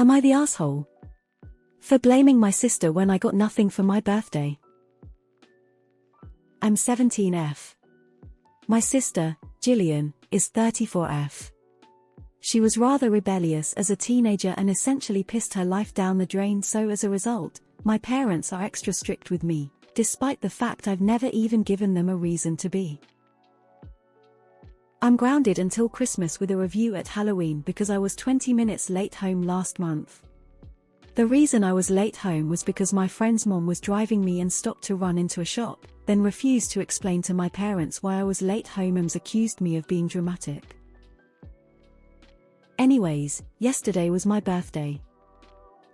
Am I the asshole for blaming my sister when I got nothing for my birthday? I'm 17F. My sister, Gillian, is 34F. She was rather rebellious as a teenager and essentially pissed her life down the drain, so as a result, my parents are extra strict with me, despite the fact I've never even given them a reason to be. I'm grounded until Christmas with a review at Halloween because I was 20 minutes late home last month. The reason I was late home was because my friend's mom was driving me and stopped to run into a shop, then refused to explain to my parents why I was late home and accused me of being dramatic. Anyways, yesterday was my birthday.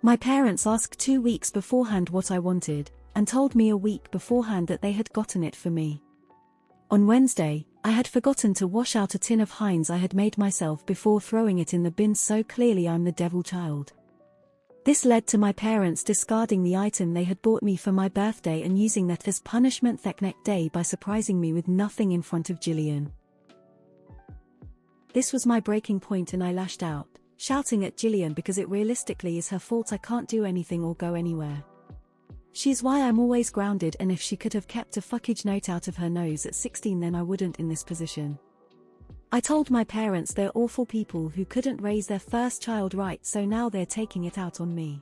My parents asked 2 weeks beforehand what I wanted, and told me a week beforehand that they had gotten it for me. On Wednesday, I had forgotten to wash out a tin of Heinz I had made myself before throwing it in the bin, so clearly I'm the devil child. This led to my parents discarding the item they had bought me for my birthday and using that as punishment the next day by surprising me with nothing in front of Gillian. This was my breaking point and I lashed out, shouting at Gillian because it realistically is her fault I can't do anything or go anywhere. She's why I'm always grounded, and if she could have kept a fuckage note out of her nose at 16 then I wouldn't in this position. I told my parents they're awful people who couldn't raise their first child right, so now they're taking it out on me.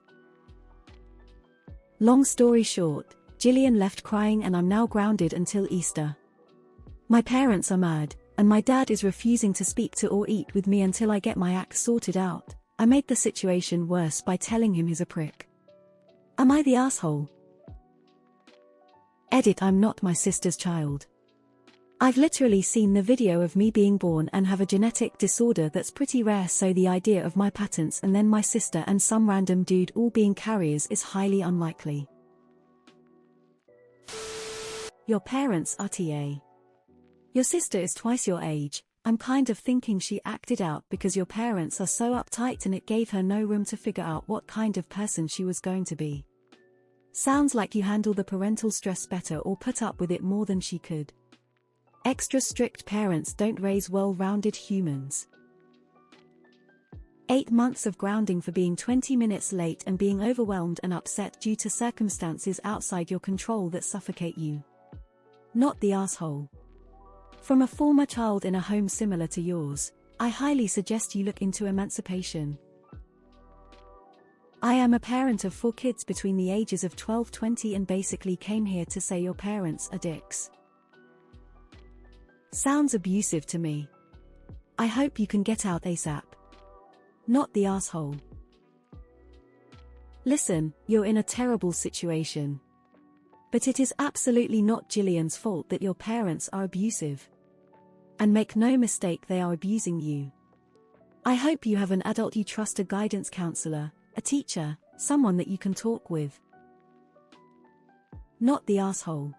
Long story short, Gillian left crying and I'm now grounded until Easter. My parents are mad, and my dad is refusing to speak to or eat with me until I get my act sorted out. I made the situation worse by telling him he's a prick. Am I the asshole? Edit: I'm not my sister's child. I've literally seen the video of me being born and have a genetic disorder that's pretty rare, so the idea of my patents and then my sister and some random dude all being carriers is highly unlikely. Your parents are TA. Your sister is twice your age. I'm kind of thinking she acted out because your parents are so uptight and it gave her no room to figure out what kind of person she was going to be. Sounds like you handle the parental stress better or put up with it more than she could. Extra strict parents don't raise well-rounded humans. 8 months of grounding for being 20 minutes late and being overwhelmed and upset due to circumstances outside your control that suffocate you. Not the asshole. From a former child in a home similar to yours, I highly suggest you look into emancipation. I am a parent of 4 kids between the ages of 12-20 and basically came here to say your parents are dicks. Sounds abusive to me. I hope you can get out ASAP. Not the asshole. Listen, you're in a terrible situation. But it is absolutely not Gillian's fault that your parents are abusive. And make no mistake, they are abusing you. I hope you have an adult you trust, a guidance counselor, a teacher, someone that you can talk with. Not the asshole.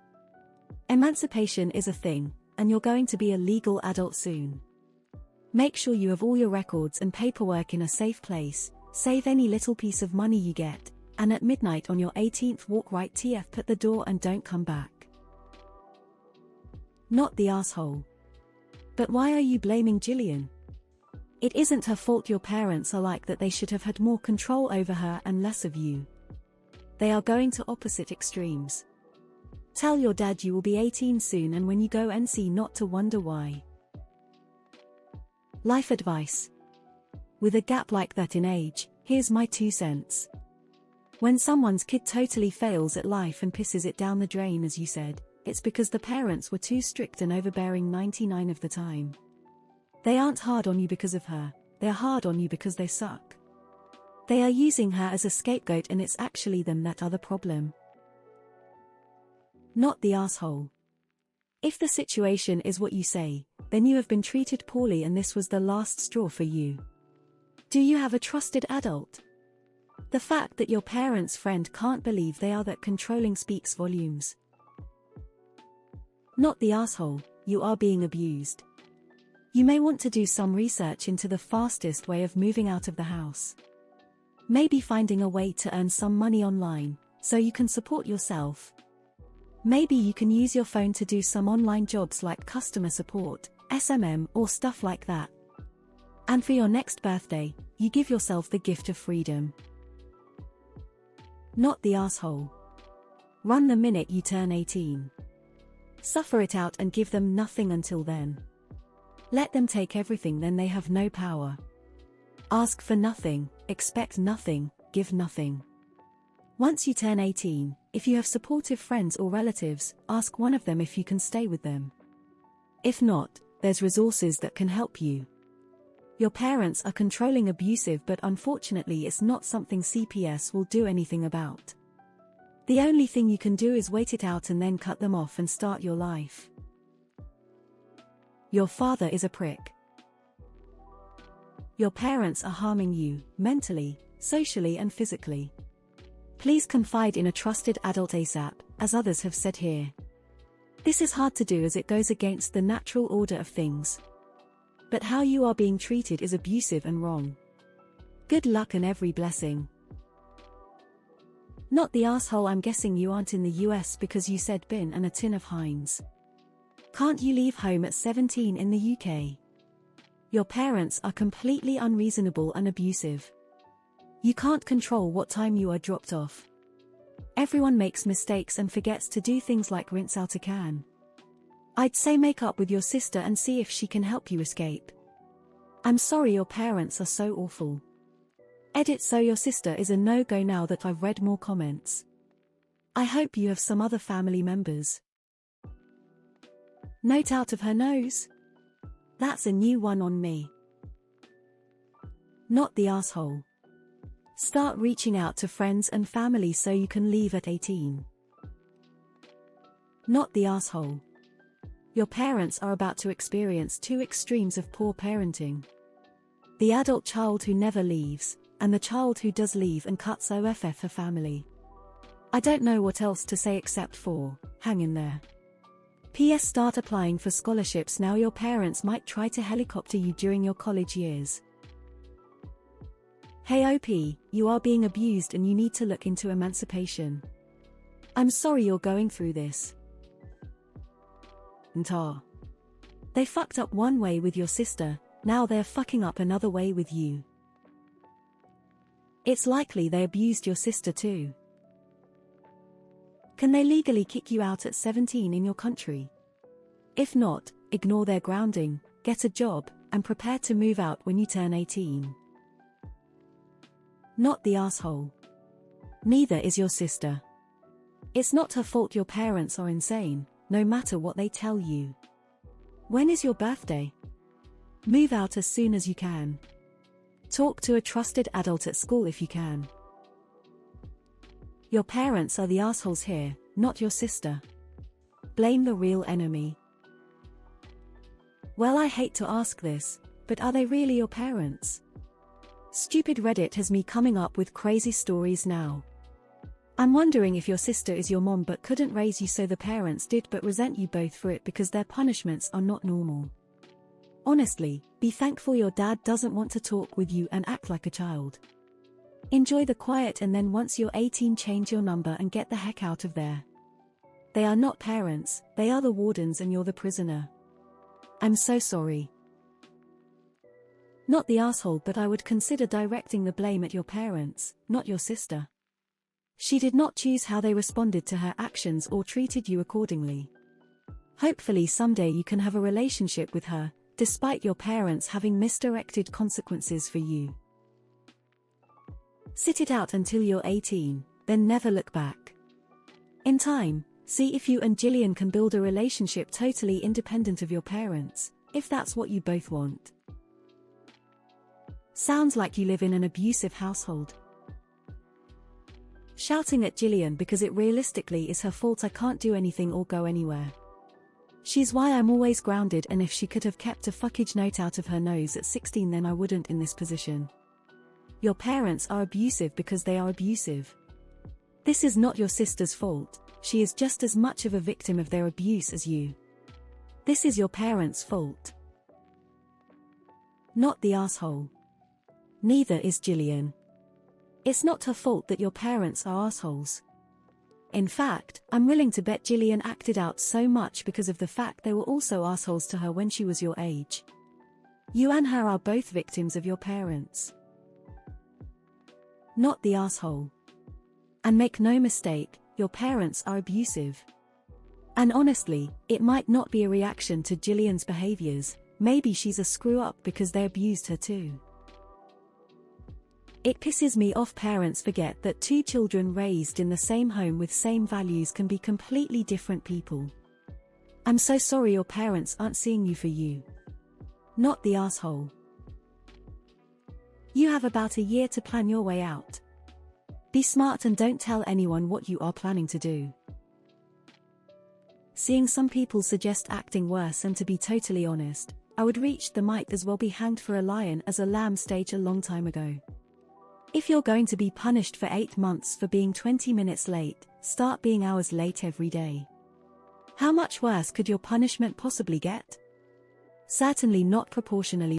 Emancipation is a thing, and you're going to be a legal adult soon. Make sure you have all your records and paperwork in a safe place, save any little piece of money you get, and at midnight on your 18th walk right TF at the door and don't come back. Not the asshole. But why are you blaming Gillian? It isn't her fault your parents are like that. They should have had more control over her and less of you. They are going to opposite extremes. Tell your dad you will be 18 soon and when you go NC not to wonder why. Life advice. With a gap like that in age, here's my 2 cents. When someone's kid totally fails at life and pisses it down the drain as you said, it's because the parents were too strict and overbearing 99% of the time. They aren't hard on you because of her, they're hard on you because they suck. They are using her as a scapegoat and it's actually them that are the problem. Not the asshole. If the situation is what you say, then you have been treated poorly and this was the last straw for you. Do you have a trusted adult? The fact that your parents' friend can't believe they are that controlling speaks volumes. Not the asshole, you are being abused. You may want to do some research into the fastest way of moving out of the house. Maybe finding a way to earn some money online, so you can support yourself. Maybe you can use your phone to do some online jobs like customer support, SMM or stuff like that. And for your next birthday, You give yourself the gift of freedom. Not the asshole. Run the minute you turn 18. Suffer it out and give them nothing until then. Let them take everything, then they have no power. Ask for nothing, expect nothing, give nothing. Once you turn 18, if you have supportive friends or relatives, ask one of them if you can stay with them. If not, there's resources that can help you. Your parents are controlling, abusive, but unfortunately it's not something CPS will do anything about. The only thing you can do is wait it out and then cut them off and start your life. Your father is a prick. Your parents are harming you, mentally, socially and physically. Please confide in a trusted adult ASAP, as others have said here. This is hard to do as it goes against the natural order of things. But how you are being treated is abusive and wrong. Good luck and every blessing. Not the asshole. I'm guessing you aren't in the US because you said bin and a tin of Heinz. Can't you leave home at 17 in the UK? Your parents are completely unreasonable and abusive. You can't control what time you are dropped off. Everyone makes mistakes and forgets to do things like rinse out a can. I'd say make up with your sister and see if she can help you escape. I'm sorry your parents are so awful. Edit. So your sister is a no-go now that I've read more comments. I hope you have some other family members. Note out of her nose? That's a new one on me. Not the asshole. Start reaching out to friends and family so you can leave at 18. Not the asshole. Your parents are about to experience two extremes of poor parenting. The adult child who never leaves, and the child who does leave and cuts off her family. I don't know what else to say except for, hang in there. P.S. Start applying for scholarships now. Your parents might try to helicopter you during your college years. Hey OP, you are being abused and you need to look into emancipation. I'm sorry you're going through this. Ntar. They fucked up one way with your sister, now they're fucking up another way with you. It's likely they abused your sister too. Can they legally kick you out at 17 in your country? If not, ignore their grounding, get a job, and prepare to move out when you turn 18. Not the asshole. Neither is your sister. It's not her fault your parents are insane, no matter what they tell you. When is your birthday? Move out as soon as you can. Talk to a trusted adult at school if you can. Your parents are the assholes here, not your sister. Blame the real enemy. Well, I hate to ask this, but are they really your parents? Stupid Reddit has me coming up with crazy stories now. I'm wondering if your sister is your mom but couldn't raise you, so the parents did but resent you both for it because their punishments are not normal. Honestly, be thankful your dad doesn't want to talk with you and act like a child. Enjoy the quiet and then once you're 18 change your number and get the heck out of there. They are not parents, they are the wardens and you're the prisoner. I'm so sorry. Not the asshole, but I would consider directing the blame at your parents, not your sister. She did not choose how they responded to her actions or treated you accordingly. Hopefully someday you can have a relationship with her, despite your parents having misdirected consequences for you. Sit it out until you're 18, then never look back. In time, see if you and Jillian can build a relationship totally independent of your parents, if that's what you both want. Sounds like you live in an abusive household. Shouting at Jillian because it realistically is her fault. I can't do anything or go anywhere. She's why I'm always grounded, and if she could have kept a fuckage note out of her nose at 16 then I wouldn't in this position. Your parents are abusive because they are abusive. This is not your sister's fault, she is just as much of a victim of their abuse as you. This is your parents' fault. Not the asshole. Neither is Jillian. It's not her fault that your parents are assholes. In fact, I'm willing to bet Jillian acted out so much because of the fact they were also assholes to her when she was your age. You and her are both victims of your parents. not the asshole. And make no mistake, your parents are abusive. And honestly, it might not be a reaction to Jillian's behaviors, maybe she's a screw-up because they abused her too. It pisses me off parents forget that two children raised in the same home with same values can be completely different people. I'm so sorry your parents aren't seeing you for you. Not the asshole. You have about a year to plan your way out. Be smart and don't tell anyone what you are planning to do. Seeing some people suggest acting worse, and to be totally honest, I would reach the might as well be hanged for a lion as a lamb stage a long time ago. If you're going to be punished for 8 months for being 20 minutes late, start being hours late every day. How much worse could your punishment possibly get? Certainly not proportionally